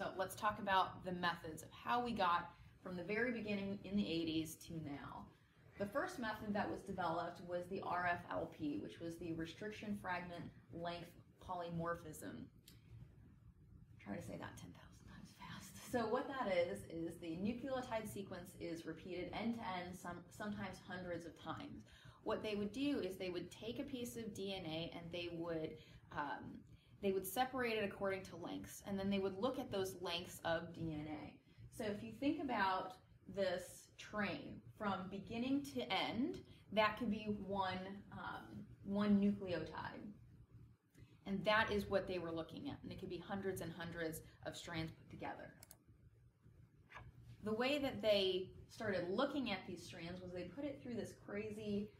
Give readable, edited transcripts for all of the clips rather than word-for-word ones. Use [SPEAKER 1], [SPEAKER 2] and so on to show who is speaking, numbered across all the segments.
[SPEAKER 1] So let's talk about the methods of how we got from the very beginning in the 80s to now. The first method that was developed was the RFLP, which was the restriction fragment length polymorphism. Try to say that 10,000 times fast. So what that is the nucleotide sequence is repeated end to end, sometimes hundreds of times. What they would do is they would take a piece of DNA and they would separate it according to lengths, and then they would look at those lengths of DNA. So if you think about this train from beginning to end, that could be one nucleotide. And that is what they were looking at. And it could be hundreds and hundreds of strands put together. The way that they started looking at these strands was they put it through this crazy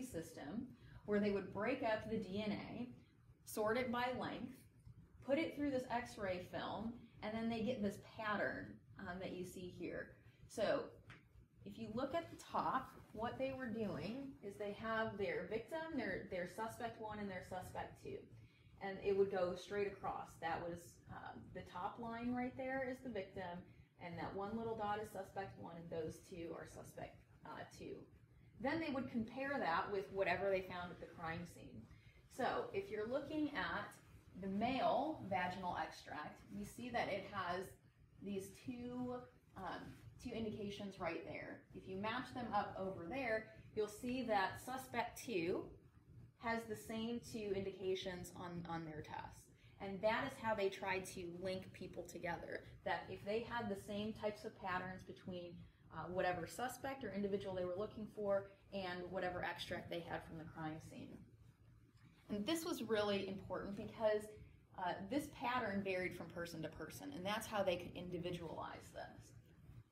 [SPEAKER 1] system where they would break up the DNA, sort it by length, put it through this X-ray film, and then they get this pattern that you see here. So if you look at the top, what they were doing is they have their victim, their suspect 1 and their suspect 2. And it would go straight across. That was the top line right there is the victim, and that one little dot is suspect 1, and those two are suspect 2. Then they would compare that with whatever they found at the crime scene. So if you're looking at the male vaginal extract, you see that it has these two indications right there. If you match them up over there, you'll see that suspect 2 has the same 2 indications on their test. And that is how they tried to link people together, that if they had the same types of patterns between whatever suspect or individual they were looking for and whatever extract they had from the crime scene. And this was really important because this pattern varied from person to person, and that's how they could individualize this.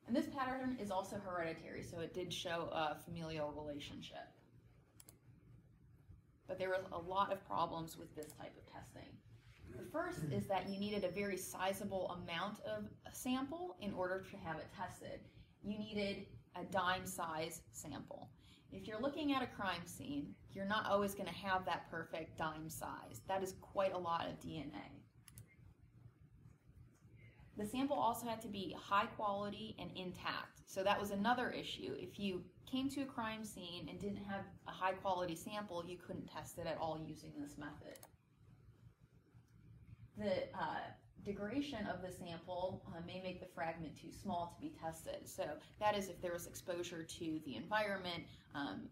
[SPEAKER 1] And this pattern is also hereditary, so it did show a familial relationship. But there was a lot of problems with this type of testing. The first is that you needed a very sizable amount of a sample in order to have it tested. You needed a dime size sample. If you're looking at a crime scene, you're not always going to have that perfect dime size. That is quite a lot of DNA. The sample also had to be high quality and intact. So that was another issue. If you came to a crime scene and didn't have a high quality sample, you couldn't test it at all using this method. The degradation of the sample may make the fragment too small to be tested. So that is if there was exposure to the environment,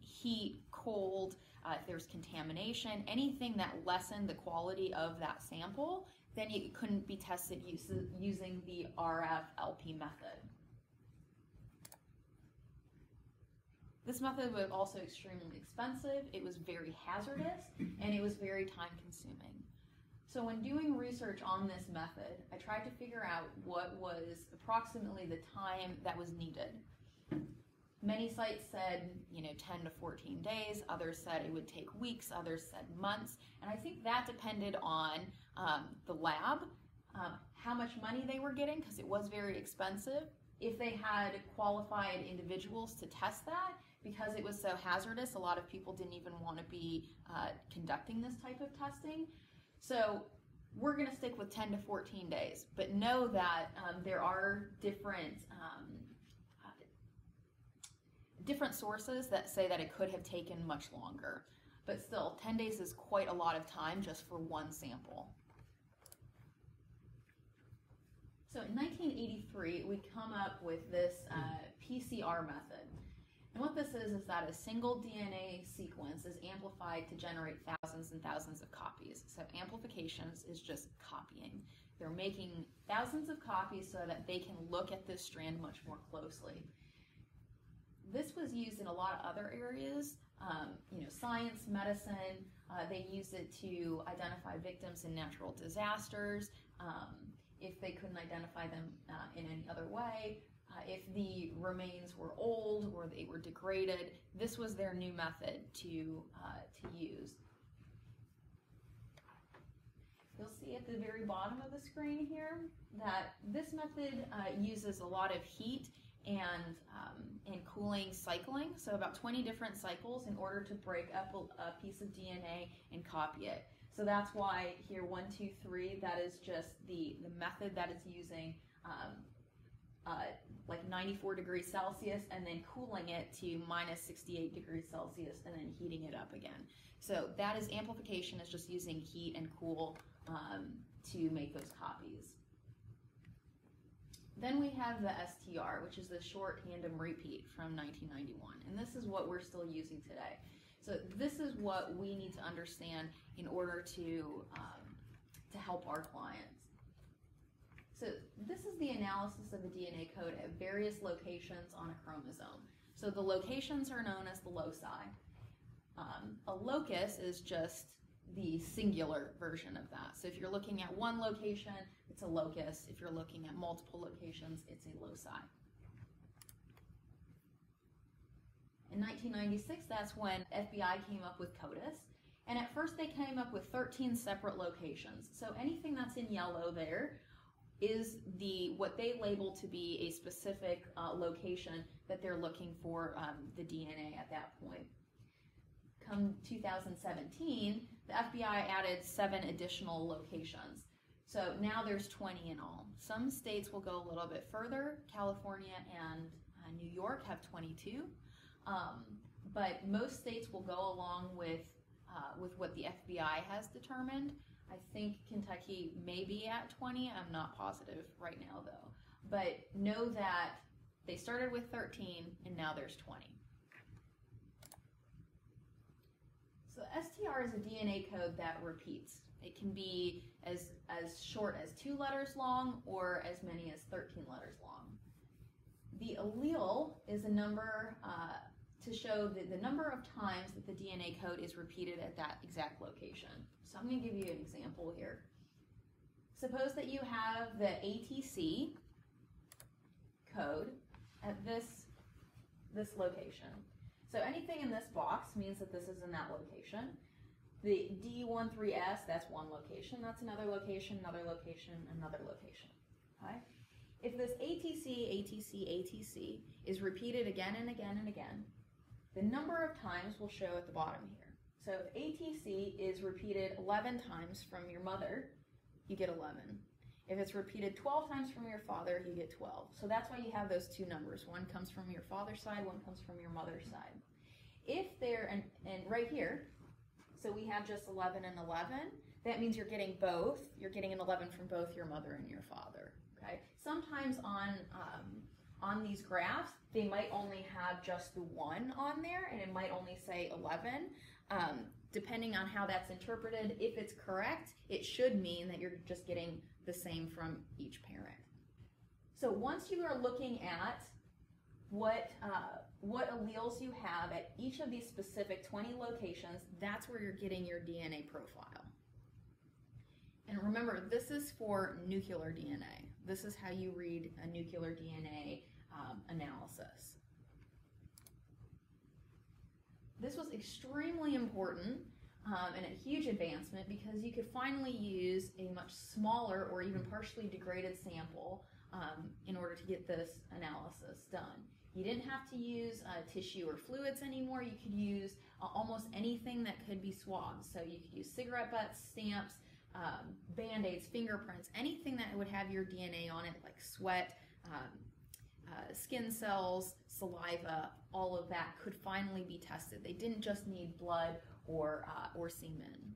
[SPEAKER 1] heat, cold, if there was contamination, anything that lessened the quality of that sample, then it couldn't be tested using the RFLP method. This method was also extremely expensive, it was very hazardous, and it was very time consuming. So when doing research on this method, I tried to figure out what was approximately the time that was needed. Many sites said, 10 to 14 days, others said it would take weeks, others said months, and I think that depended on the lab, how much money they were getting, because it was very expensive, if they had qualified individuals to test that. Because it was so hazardous, a lot of people didn't even want to be conducting this type of testing. So we're going to stick with 10 to 14 days, but know that there are different sources that say that it could have taken much longer. But still, 10 days is quite a lot of time just for one sample. So in 1983, we come up with this PCR method. And what this is that a single DNA sequence is amplified to generate thousands and thousands of copies. So amplifications is just copying. They're making thousands of copies so that they can look at this strand much more closely. This was used in a lot of other areas, science, medicine. They use it to identify victims in natural disasters, if they couldn't identify them in any other way. If the remains were old or they were degraded, this was their new method to use. You'll see at the very bottom of the screen here that this method uses a lot of heat and cooling cycling, so about 20 different cycles in order to break up a piece of DNA and copy it. So that's why here 1, 2, 3, that is just the method that is using like 94 degrees Celsius and then cooling it to minus 68 degrees Celsius and then heating it up again. So that is amplification, is just using heat and cool to make those copies. Then we have the STR, which is the short tandem repeat from 1991, and this is what we're still using today. So this is what we need to understand in order to help our clients. So this is the analysis of a DNA code at various locations on a chromosome. So the locations are known as the loci. A locus is just the singular version of that. So if you're looking at one location, it's a locus. If you're looking at multiple locations, it's a loci. In 1996, that's when FBI came up with CODIS. And at first they came up with 13 separate locations. So anything that's in yellow there is what they label to be a specific location that they're looking for the DNA at that point. Come 2017, the FBI added 7 additional locations. So now there's 20 in all. Some states will go a little bit further. California and New York have 22. But most states will go along with what the FBI has determined. I think Kentucky may be at 20. I'm not positive right now, though. But know that they started with 13, and now there's 20. So STR is a DNA code that repeats. It can be as short as 2 letters long or as many as 13 letters long. The allele is a number to show the number of times that the DNA code is repeated at that exact location. So I'm going to give you an example here. Suppose that you have the ATC code at this location. So anything in this box means that this is in that location. The D13S, that's one location. That's another location, another location, another location. Okay? If this ATC is repeated again and again and again, the number of times will show at the bottom here. So if ATC is repeated 11 times from your mother, you get 11. If it's repeated 12 times from your father, you get 12. So that's why you have those 2 numbers. One comes from your father's side, one comes from your mother's side. If they're, and right here, so we have just 11 and 11, that means you're getting both. You're getting an 11 from both your mother and your father. Okay. Sometimes on these graphs, they might only have just the 1 on there, and it might only say 11. Depending on how that's interpreted, if it's correct, it should mean that you're just getting the same from each parent. So once you are looking at what alleles you have at each of these specific 20 locations, that's where you're getting your DNA profile. And remember, this is for nuclear DNA. This is how you read a nuclear DNA analysis. This was extremely important and a huge advancement because you could finally use a much smaller or even partially degraded sample in order to get this analysis done. You didn't have to use tissue or fluids anymore. You could use almost anything that could be swabs. So you could use cigarette butts, stamps, Band-Aids, fingerprints, anything that would have your DNA on it, like sweat, skin cells, saliva, all of that could finally be tested. They didn't just need blood or semen.